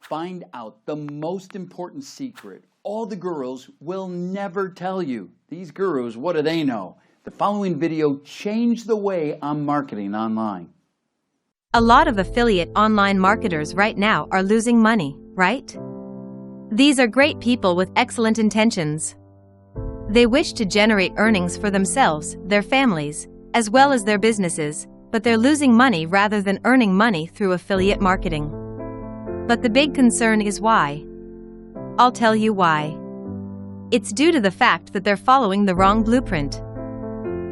Find out the most important secret all the gurus will never tell you. These gurus, what do they know? The following video changed the way I'm marketing online. A lot of affiliate online marketers right now are losing money, right? These are great people with excellent intentions. They wish to generate earnings for themselves, their families, as well as their businesses, but they're losing money rather than earning money through affiliate marketing. But the big concern is why. I'll tell you why. It's due to the fact that they're following the wrong blueprint.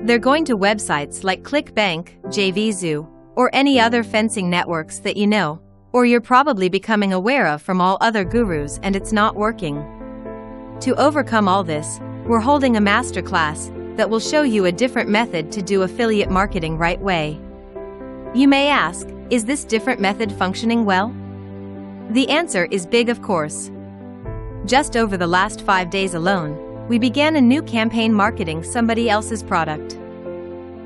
They're going to websites like ClickBank, JVZoo, or any other fencing networks that you know, or you're probably becoming aware of from all other gurus, and it's not working. To overcome all this, we're holding a masterclass that will show you a different method to do affiliate marketing right way. You may ask, is this different method functioning well? The answer is big, of course. Just over the last 5 days alone, we began a new campaign marketing somebody else's product.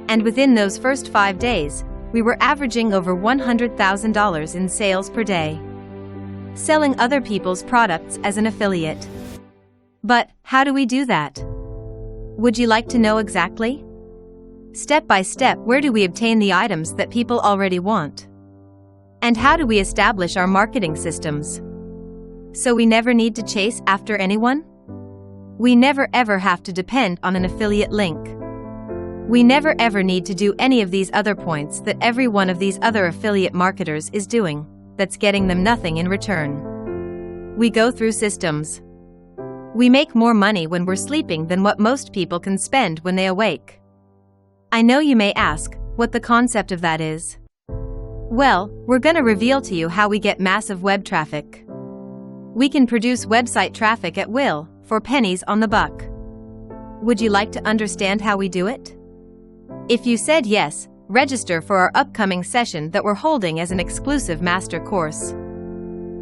And within those first 5 days, we were averaging over $100,000 in sales per day, selling other people's products as an affiliate. But how do we do that? Would you like to know exactly? Step by step, where do we obtain the items that people already want? And how do we establish our marketing systems? So we never need to chase after anyone? We never ever have to depend on an affiliate link. We never ever need to do any of these other points that every one of these other affiliate marketers is doing, that's getting them nothing in return. We go through systems. We make more money when we're sleeping than what most people can spend when they awake. I know you may ask what the concept of that is. Well, we're gonna reveal to you how we get massive web traffic. We can produce website traffic at will, for pennies on the buck. Would you like to understand how we do it? If you said yes, register for our upcoming session that we're holding as an exclusive master course.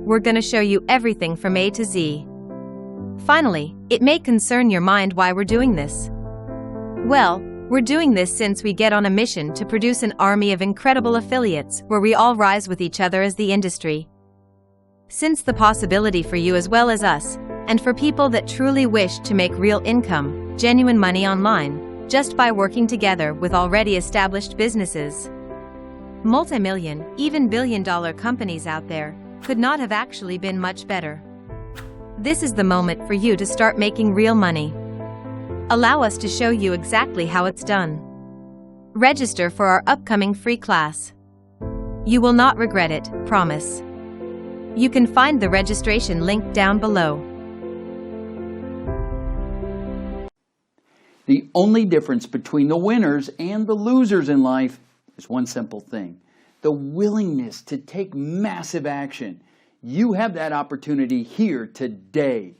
We're gonna show you everything from A to Z. Finally, it may concern your mind why we're doing this. Well, we're doing this since we get on a mission to produce an army of incredible affiliates where we all rise with each other as the industry. Since the possibility for you as well as us, and for people that truly wish to make real income, genuine money online, just by working together with already established businesses. Multi-million, even billion-dollar companies out there could not have actually been much better. This is the moment for you to start making real money. Allow us to show you exactly how it's done. Register for our upcoming free class. You will not regret it, promise. You can find the registration link down below. The only difference between the winners and the losers in life is one simple thing: the willingness to take massive action. You have that opportunity here today.